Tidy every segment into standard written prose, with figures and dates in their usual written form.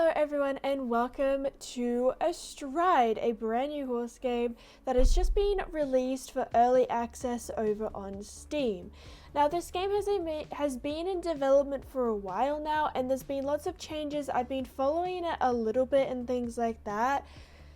Hello everyone and welcome to ASTRIDE, a brand new horse game that has just been released for early access over on Steam. Now this game has been in development for a while now, and there's been lots of changes. I've been following it a little bit and things like that.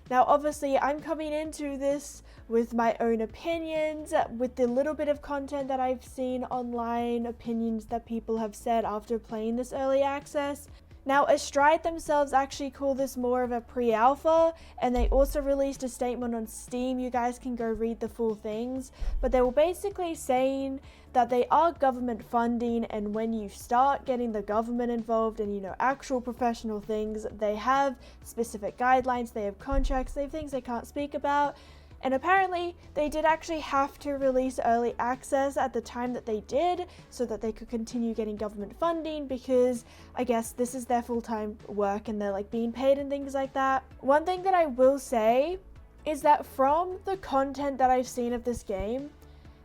Now obviously I'm coming into this with my own opinions, with the little bit of content that I've seen online, opinions that people have said after playing this early access. Now, ASTRIDE themselves actually call this more of a pre-alpha, and they also released a statement on Steam. You guys can go read the full things, but they were basically saying that they are government funding, and when you start getting the government involved and, actual professional things, they have specific guidelines, they have contracts, they have things they can't speak about. And apparently they did actually have to release early access at the time that they did so that they could continue getting government funding, because I guess this is their full-time work and they're like being paid and things like that. One thing that I will say is that from the content that I've seen of this game,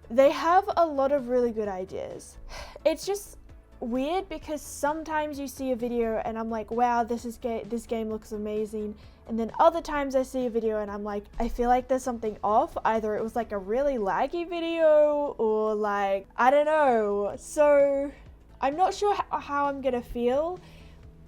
they have a lot of really good ideas. It's just weird because sometimes you see a video and I'm like, wow, this game looks amazing, and then other times I see a video and I'm like, I feel like there's something off. Either it was like a really laggy video or like, I don't know. So I'm not sure how I'm gonna feel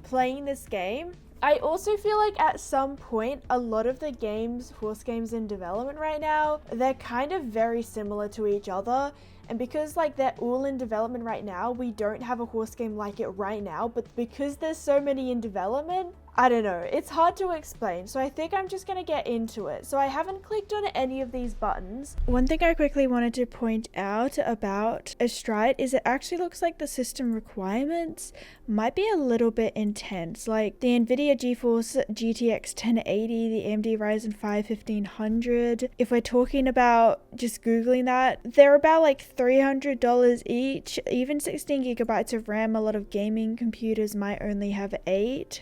playing this game. I also feel like at some point a lot of the horse games in development right now, they're kind of very similar to each other. And because like they're all in development right now, we don't have a horse game like it right now, but because there's so many in development, I don't know, it's hard to explain. So I think I'm just gonna get into it. So I haven't clicked on any of these buttons. One thing I quickly wanted to point out about ASTRIDE is it actually looks like the system requirements might be a little bit intense. Like the NVIDIA GeForce GTX 1080, the AMD Ryzen 5 1500. If we're talking about just Googling that, they're about like $300 each. Even 16 gigabytes of RAM, a lot of gaming computers might only have 8.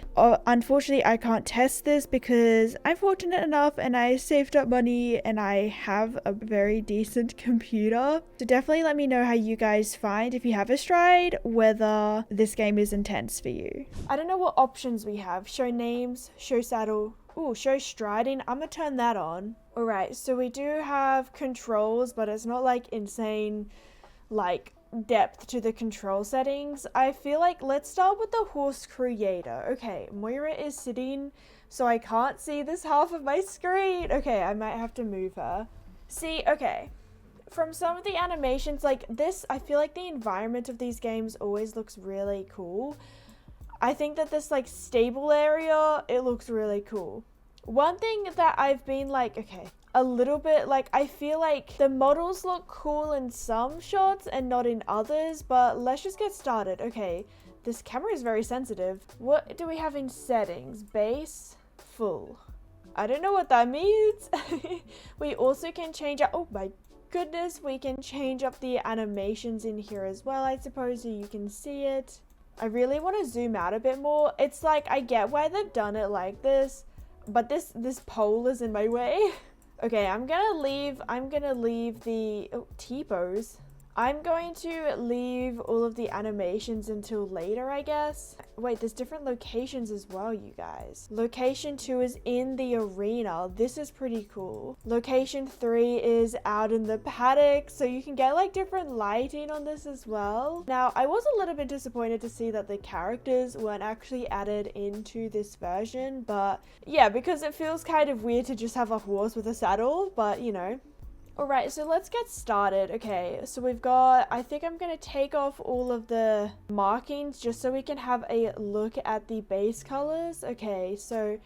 Unfortunately, I can't test this because I'm fortunate enough and I saved up money and I have a very decent computer. So definitely let me know how you guys find, if you have ASTRIDE, whether this game is intense for you. I don't know what options we have. Show names, show saddle. Ooh, show striding. I'm gonna turn that on. Alright, so we do have controls, but it's not like insane, like depth to the control settings. I feel like let's start with the horse creator. Okay, Moira is sitting, so I can't see this half of my screen. Okay, I might have to move her. See, okay, from some of the animations like this, I feel like the environment of these games always looks really cool. I think that this like stable area, it looks really cool. One thing that I've been like, okay, a little bit like, I feel like the models look cool in some shots and not in others, but let's just get started. Okay, this camera is very sensitive. What do we have in settings? Base, full. I don't know what that means. We also can change out, oh my goodness, we can change up the animations in here as well, I suppose, so you can see it. I really want to zoom out a bit more. It's like, I get why they've done it like this, but this pole is in my way. Okay, I'm gonna leave the T-pose. I'm going to leave all of the animations until later, I guess. Wait, there's different locations as well, you guys. Location 2 is in the arena. This is pretty cool. Location 3 is out in the paddock, so you can get like different lighting on this as well. Now, I was a little bit disappointed to see that the characters weren't actually added into this version, but yeah, because it feels kind of weird to just have a horse with a saddle, but you know. Alright, so let's get started. Okay, so we've got, I think I'm going to take off all of the markings just so we can have a look at the base colors. Okay, so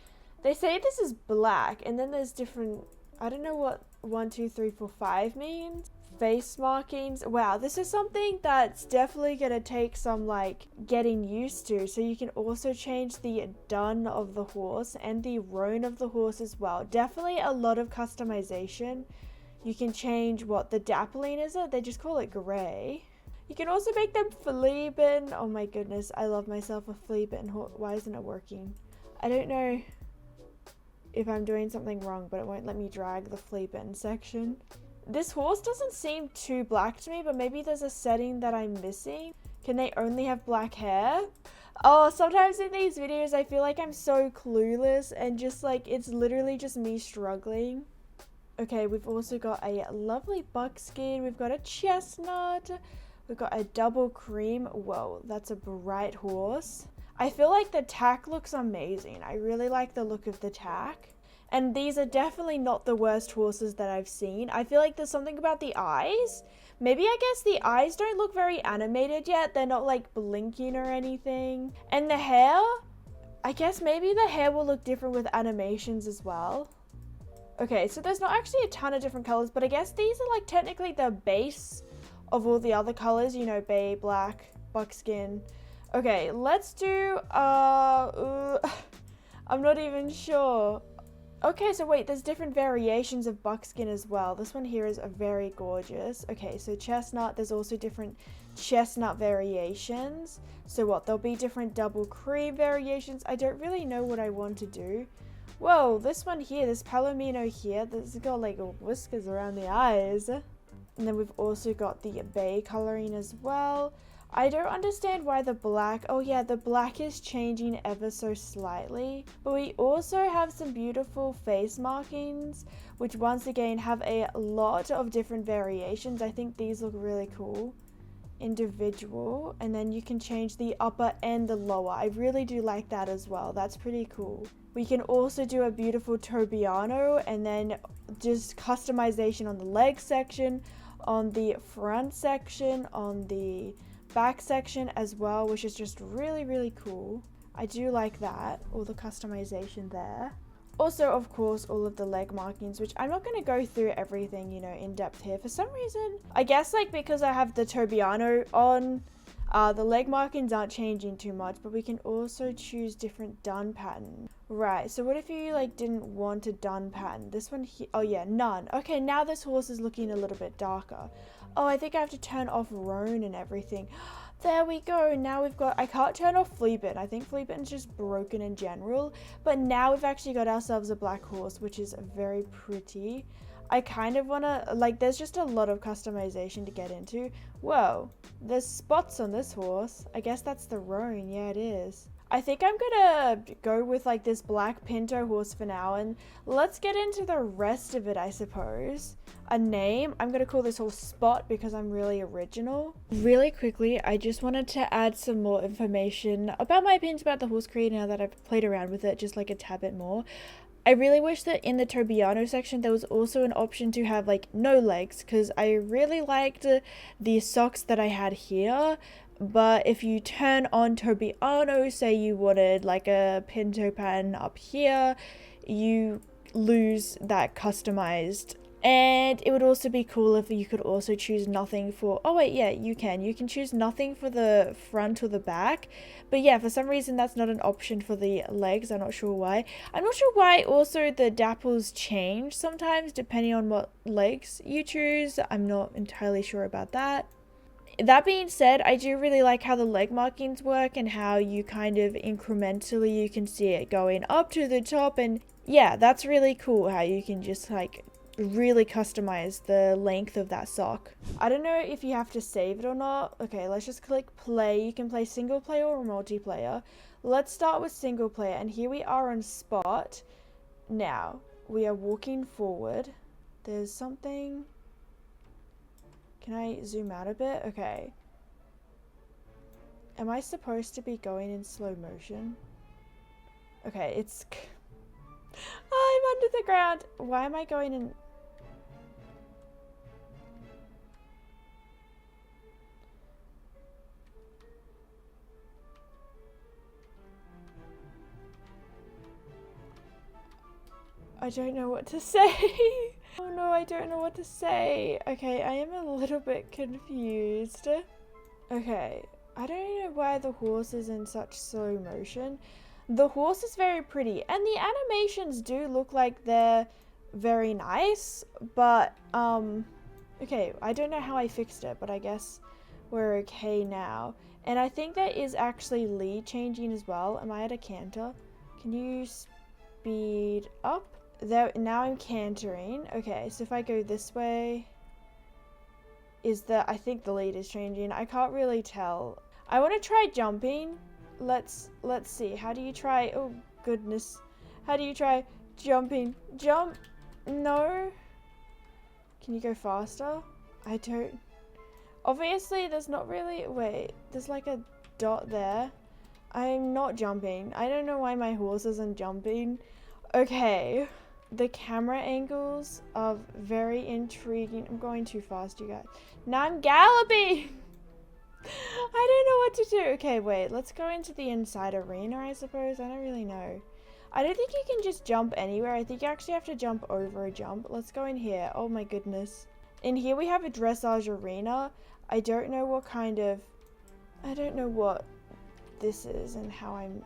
they say this is black, and then there's different, I don't know what 1, 2, 3, 4, 5 means. Face markings. Wow, this is something that's definitely going to take some like getting used to. So you can also change the dun of the horse and the roan of the horse as well. Definitely a lot of customization. You can change what the dappling is it? They just call it gray. You can also make them flea bitten. Oh my goodness, I love myself a flea bitten horse. Why isn't it working? I don't know if I'm doing something wrong, but it won't let me drag the flea bitten section. This horse doesn't seem too black to me, but maybe there's a setting that I'm missing. Can they only have black hair? Oh, sometimes in these videos I feel like I'm so clueless and just like it's literally just me struggling. Okay, we've also got a lovely buckskin. We've got a chestnut. We've got a double cream. Whoa, that's a bright horse. I feel like the tack looks amazing. I really like the look of the tack. And these are definitely not the worst horses that I've seen. I feel like there's something about the eyes. Maybe I guess the eyes don't look very animated yet. They're not like blinking or anything. And the hair, I guess maybe the hair will look different with animations as well. Okay, so there's not actually a ton of different colors, but I guess these are like technically the base of all the other colors, you know, bay, black, buckskin. Okay, let's do, I'm not even sure. Okay, so wait, there's different variations of buckskin as well. This one here is very gorgeous. Okay, so chestnut, there's also different chestnut variations. So what, there'll be different double cream variations. I don't really know what I want to do. Whoa, this one here, this Palomino here, this has got like whiskers around the eyes. And then we've also got the bay coloring as well. I don't understand why the black, oh yeah, the black is changing ever so slightly. But we also have some beautiful face markings, which once again have a lot of different variations. I think these look really cool. Individual, and then you can change the upper and the lower. I really do like that as well. That's pretty cool. We can also do a beautiful Tobiano and then just customization on the leg section, on the front section, on the back section as well, which is just really, really cool. I do like that, all the customization there. Also, of course, all of the leg markings, which I'm not going to go through everything, you know, in depth here. For some reason, I guess like because I have the Tobiano on, the leg markings aren't changing too much, but we can also choose different done pattern. Right, so what if you like didn't want a done pattern? This one here, oh yeah, none. Okay, now this horse is looking a little bit darker. Oh, I think I have to turn off roan and everything. There we go. Now we've got, I can't turn off flea bitten. I think flea bitten's just broken in general. But now we've actually got ourselves a black horse, which is very pretty. I kind of want to, like, there's just a lot of customization to get into. Whoa, there's spots on this horse. I guess that's the roan. Yeah, it is. I think I'm gonna go with like this black pinto horse for now, and let's get into the rest of it, I suppose. A name, I'm gonna call this horse Spot because I'm really original. Really quickly, I just wanted to add some more information about my opinions about the horse creator now that I've played around with it just like a tad bit more. I really wish that in the Tobiano section there was also an option to have like no legs, because I really liked the socks that I had here. But if you turn on Tobiano, say you wanted like a pinto pattern up here, you lose that customized. And it would also be cool if you could also choose nothing for, oh wait, yeah, you can choose nothing for the front or the back. But yeah, for some reason that's not an option for the legs. I'm not sure why. I'm not sure why also the dapples change sometimes depending on what legs you choose. I'm not entirely sure about that. That being said, I do really like how the leg markings work and how you kind of incrementally you can see it going up to the top, and yeah, that's really cool how you can just like really customize the length of that sock. I don't know if you have to save it or not. Okay, let's just click play. You can play single player or multiplayer. Let's start with single player, and here we are on Spot. Now, we are walking forward. There's something... Can I zoom out a bit? Okay. Am I supposed to be going in slow motion? Okay, it's... I'm under the ground. Why am I going in... I don't know what to say. Oh no, I don't know what to say. Okay, I am a little bit confused. Okay, I don't know why the horse is in such slow motion. The horse is very pretty, and the animations do look like they're very nice, but, okay, I don't know how I fixed it, but I guess we're okay now. And I think there is actually lead changing as well. Am I at a canter? Can you speed up? There, now I'm cantering. Okay, so if I go this way, I think the lead is changing. I can't really tell. I want to try jumping let's see. How do you try? Oh goodness. How do you try jumping? Jump? No. Can you go faster? I don't. Obviously, there's not really. Wait, there's like a dot there. I'm not jumping. I don't know why my horse isn't jumping. Okay. The camera angles are very intriguing. I'm going too fast, you guys. Now I'm galloping. I don't know what to do. Okay, wait. Let's go into the inside arena, I suppose. I don't really know. I don't think you can just jump anywhere. I think you actually have to jump over a jump. Let's go in here. Oh my goodness. In here we have a dressage arena. I don't know what kind of... I don't know what this is and how I'm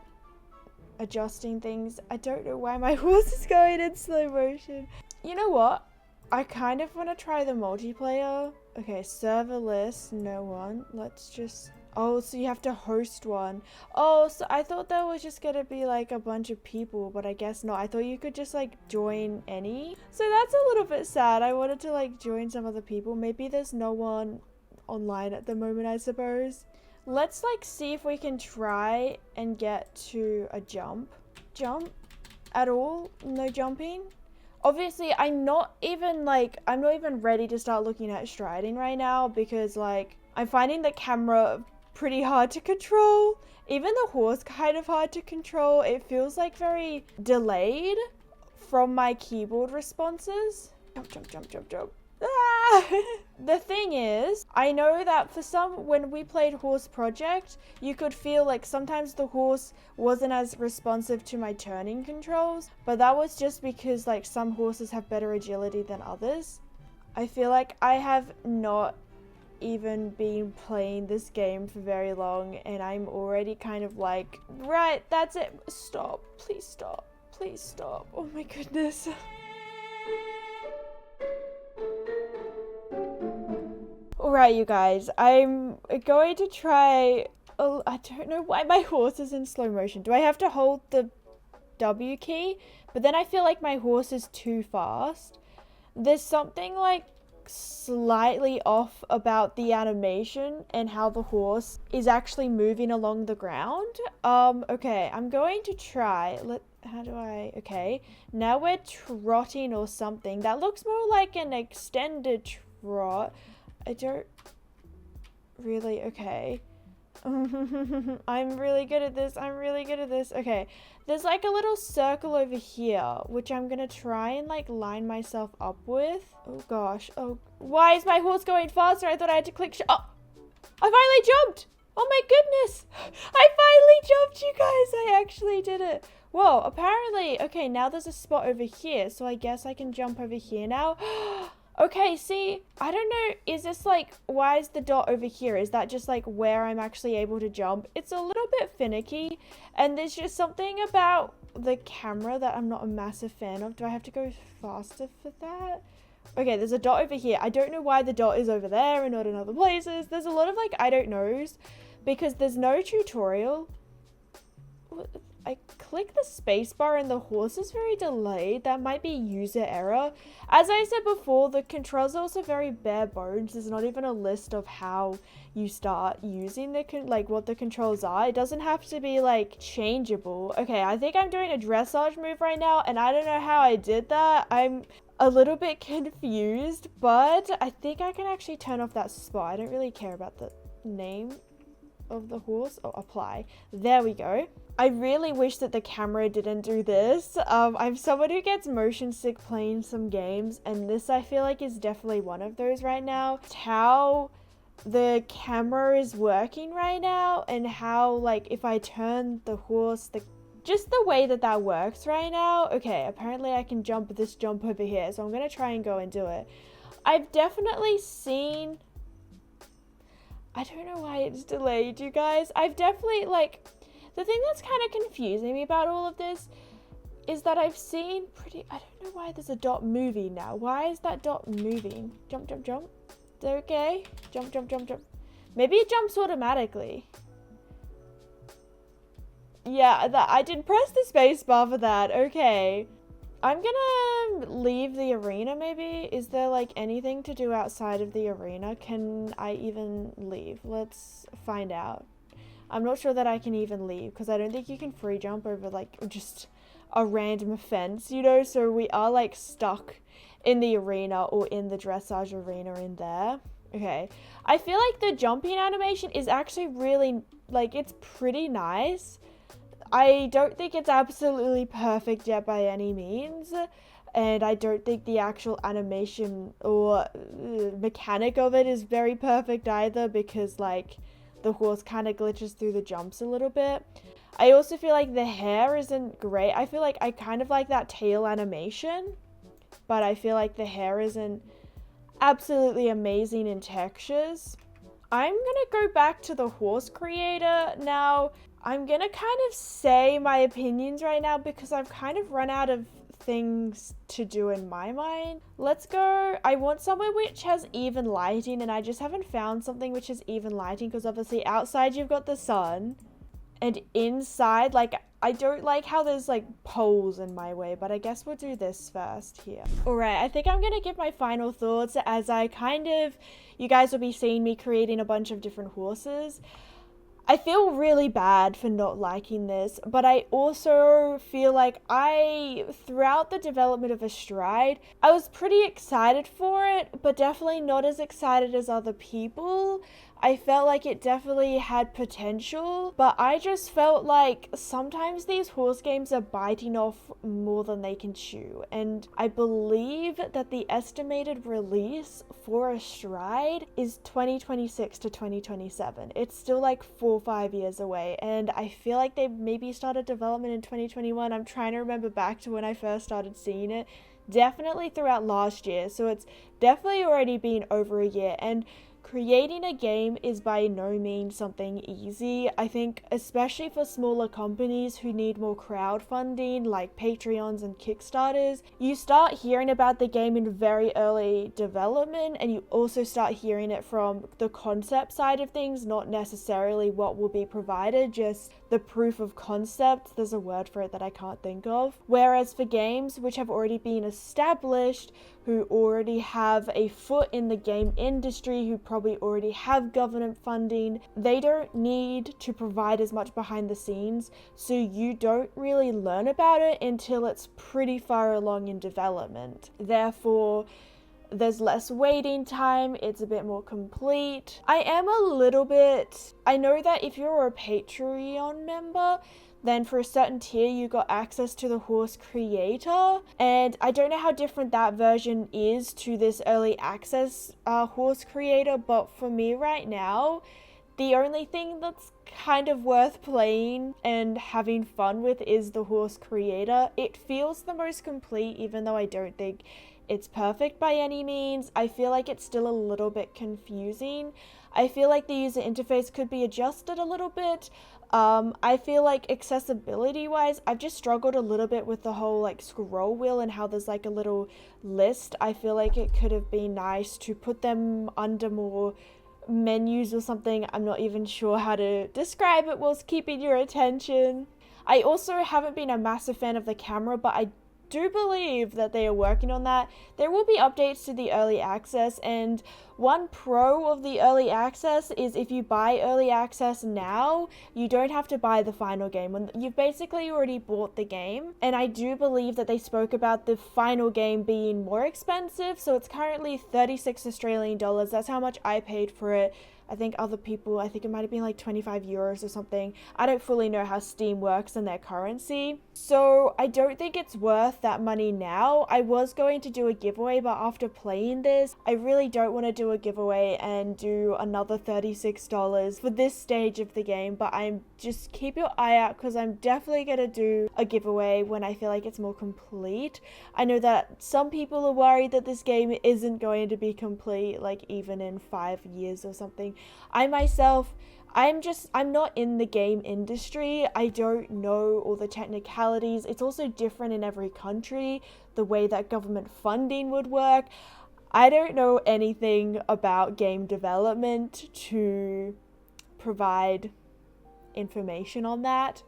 adjusting things. I don't know why my horse is going in slow motion. You know what? I kind of want to try the multiplayer. Okay, server list, no one. Let's just... Oh, so you have to host one. Oh, so I thought there was just gonna be like a bunch of people, but I guess not. I thought you could just like join any. So that's a little bit sad. I wanted to like join some other people. Maybe there's no one online at the moment, I suppose. Let's like see if we can try and get to a jump. Jump at all? No jumping? Obviously, I'm not even ready to start looking at striding right now because like I'm finding the camera pretty hard to control. Even the horse kind of hard to control. It feels like very delayed from my keyboard responses. Jump, jump, jump, jump, jump. Ah! The thing is, I know that for when we played Horse Project, you could feel like sometimes the horse wasn't as responsive to my turning controls, but that was just because like some horses have better agility than others. I feel like I have not even been playing this game for very long and I'm already kind of like, right, that's it. Stop. Please stop. Please stop. Oh my goodness. Alright, you guys, I'm going to try... Oh, I don't know why my horse is in slow motion. Do I have to hold the W key? But then I feel like my horse is too fast. There's something like slightly off about the animation and how the horse is actually moving along the ground. Okay, I'm going to try. How do I... Okay, now we're trotting or something. That looks more like an extended trot. I don't really... Okay. I'm really good at this. I'm really good at this. Okay. There's like a little circle over here, which I'm going to try and like line myself up with. Oh gosh. Oh, why is my horse going faster? I thought I had to click... Oh, I finally jumped. Oh my goodness. I finally jumped, you guys. I actually did it. Whoa, apparently... Okay, now there's a spot over here, so I guess I can jump over here now. Okay, see, I don't know, is this like, why is the dot over here? Is that just like where I'm actually able to jump? It's a little bit finicky, and there's just something about the camera that I'm not a massive fan of. Do I have to go faster for that? Okay, there's a dot over here. I don't know why the dot is over there and not in other places. There's a lot of like, I don't knows, because there's no tutorial. I click the spacebar and the horse is very delayed. That might be user error. As I said before, the controls are also very bare bones. There's not even a list of how you start using the what the controls are. It doesn't have to be like changeable. Okay, I think I'm doing a dressage move right now and I don't know how I did that. I'm a little bit confused, but I think I can actually turn off that spot. I don't really care about the name of the horse. Oh, apply. There we go. I really wish that the camera didn't do this. I'm someone who gets motion sick playing some games, and this I feel like is definitely one of those right now. How the camera is working right now, and how like if I turn the horse, just the way that that works right now. Okay, apparently I can jump this jump over here, so I'm gonna try and go and do it. I've definitely seen... I don't know why it's delayed, you guys. I've definitely like... The thing that's kind of confusing me about all of this is that I've seen I don't know why there's a dot moving now. Why is that dot moving? Jump, jump, jump. Is that okay? Jump, jump, jump, jump. Maybe it jumps automatically. Yeah, I did press the space bar for that. Okay. I'm gonna leave the arena maybe. Is there like anything to do outside of the arena? Can I even leave? Let's find out. I'm not sure that I can even leave because I don't think you can free jump over like just a random fence, you know, so we are like stuck in the arena or in the dressage arena in there. Okay, I feel like the jumping animation is actually really, like, it's pretty nice. I don't think it's absolutely perfect yet by any means, and I don't think the actual animation or mechanic of it is very perfect either, because like the horse kind of glitches through the jumps a little bit. I also feel like the hair isn't great. I feel like I kind of like that tail animation, but I feel like the hair isn't absolutely amazing in textures. I'm gonna go back to the horse creator now. I'm gonna kind of say my opinions right now because I've kind of run out of things to do in my mind. Let's go. I want somewhere which has even lighting, and I just haven't found something which is even lighting because obviously outside you've got the sun, and inside, like, I don't like how there's like poles in my way, but I guess we'll do this first here. Alright, I think I'm gonna give my final thoughts as you guys will be seeing me creating a bunch of different horses. I feel really bad for not liking this, but I also feel like throughout the development of ASTRIDE, I was pretty excited for it, but definitely not as excited as other people. I felt like it definitely had potential, but I just felt like sometimes these horse games are biting off more than they can chew. And I believe that the estimated release for ASTRIDE is 2026 to 2027. It's still like 4 or 5 years away, and I feel like they maybe started development in 2021. I'm trying to remember back to when I first started seeing it. Definitely throughout last year, so it's definitely already been over a year, and creating a game is by no means something easy. I think especially for smaller companies who need more crowdfunding like Patreons and Kickstarters, you start hearing about the game in very early development, and you also start hearing it from the concept side of things, not necessarily what will be provided, just the proof of concept. There's a word for it that I can't think of. Whereas for games which have already been established, who already have a foot in the game industry, who probably already have government funding, they don't need to provide as much behind the scenes, so you don't really learn about it until it's pretty far along in development. Therefore, there's less waiting time, it's a bit more complete. I know that if you're a Patreon member, then for a certain tier you got access to the horse creator, and I don't know how different that version is to this early access horse creator, but for me right now, the only thing that's kind of worth playing and having fun with is the horse creator. It feels the most complete, even though I don't think it's perfect by any means. I feel like it's still a little bit confusing. I feel like the user interface could be adjusted a little bit. I feel like accessibility wise, I've just struggled a little bit with the whole like scroll wheel and how there's like a little list. I feel like it could have been nice to put them under more menus or something. I'm not even sure how to describe it whilst keeping your attention. I also haven't been a massive fan of the camera, but I do believe that they are working on that. There will be updates to the early access, and one pro of the early access is if you buy early access now, you don't have to buy the final game when you've basically already bought the game. And I do believe that they spoke about the final game being more expensive, so it's currently 36 Australian dollars. That's how much I paid for it. I think it might have been like 25 euros or something. I don't fully know how Steam works in their currency, so I don't think it's worth that money now. I was going to do a giveaway, but after playing this, I really don't want to do a giveaway and do another $36 for this stage of the game, but just keep your eye out because I'm definitely going to do a giveaway when I feel like it's more complete. I know that some people are worried that this game isn't going to be complete, like even in 5 years or something. I'm not in the game industry. I don't know all the technicalities. It's also different in every country, the way that government funding would work. I don't know anything about game development to provide information on that.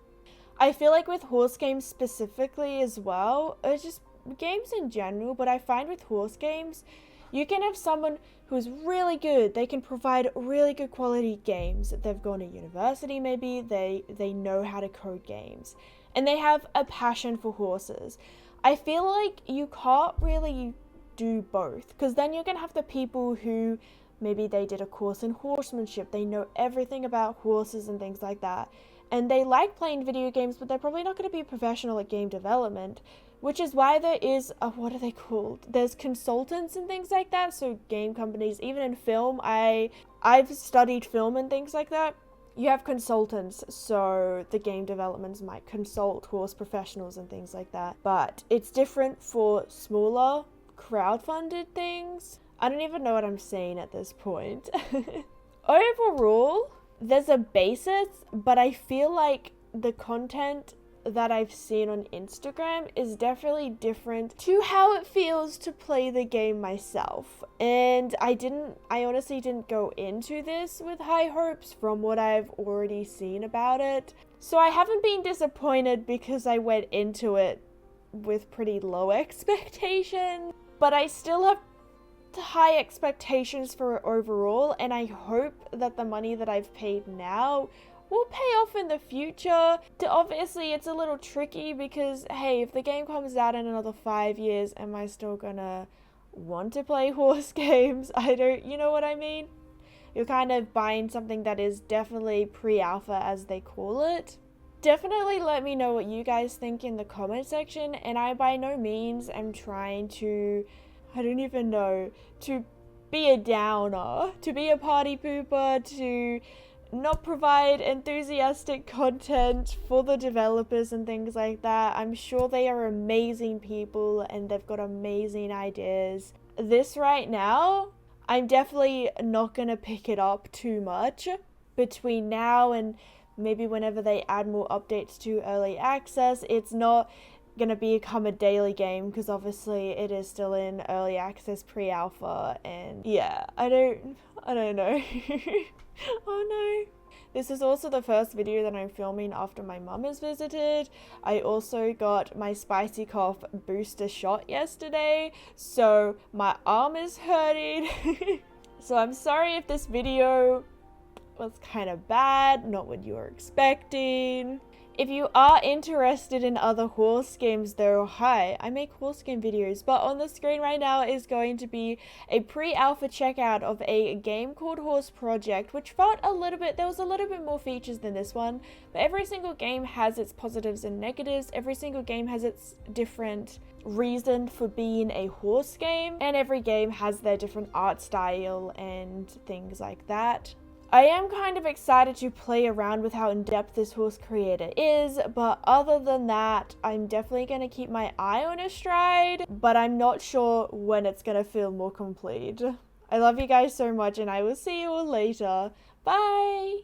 I feel like with horse games specifically as well, it's just games in general, but I find with horse games, You can have someone who's really good. They can provide really good quality games. They've gone to university, maybe they know how to code games, and they have a passion for horses. I feel like you can't really do both, because then you're gonna have the people who maybe they did a course in horsemanship, they know everything about horses and things like that, and they like playing video games, but they're probably not going to be a professional at game development, which is why there is what are they called? There's consultants and things like that. So game companies, even in film, I've studied film and things like that. You have consultants, so the game developments might consult horse professionals and things like that. But it's different for smaller crowdfunded things. I don't even know what I'm saying at this point. Overall, there's a basis, but I feel like the content that I've seen on Instagram is definitely different to how it feels to play the game myself. And I honestly didn't go into this with high hopes from what I've already seen about it. So I haven't been disappointed because I went into it with pretty low expectations, but I still have high expectations for it overall, and I hope that the money that I've paid now will pay off in the future. Obviously, it's a little tricky because, hey, if the game comes out in another 5 years, am I still gonna want to play horse games? You know what I mean? You're kind of buying something that is definitely pre-alpha, as they call it. Definitely let me know what you guys think in the comment section, and I by no means am trying to, I don't even know, to be a downer, to be a party pooper, to not provide enthusiastic content for the developers and things like that. I'm sure they are amazing people and they've got amazing ideas. This right now, I'm definitely not going to pick it up too much between now and maybe whenever they add more updates to early access. It's not gonna become a daily game because obviously it is still in early access pre-alpha, and yeah, I don't know. Oh no. This is also the first video that I'm filming after my mum has visited. I also got my spicy cough booster shot yesterday, so my arm is hurting. So I'm sorry if this video was kind of bad, not what you were expecting. If you are interested in other horse games though, hi, I make horse game videos, but on the screen right now is going to be a pre-alpha checkout of a game called Horse Project, which felt there was a little bit more features than this one, but every single game has its positives and negatives, every single game has its different reason for being a horse game, and every game has their different art style and things like that. I am kind of excited to play around with how in-depth this horse creator is, but other than that, I'm definitely going to keep my eye on Astride, but I'm not sure when it's going to feel more complete. I love you guys so much, and I will see you all later. Bye!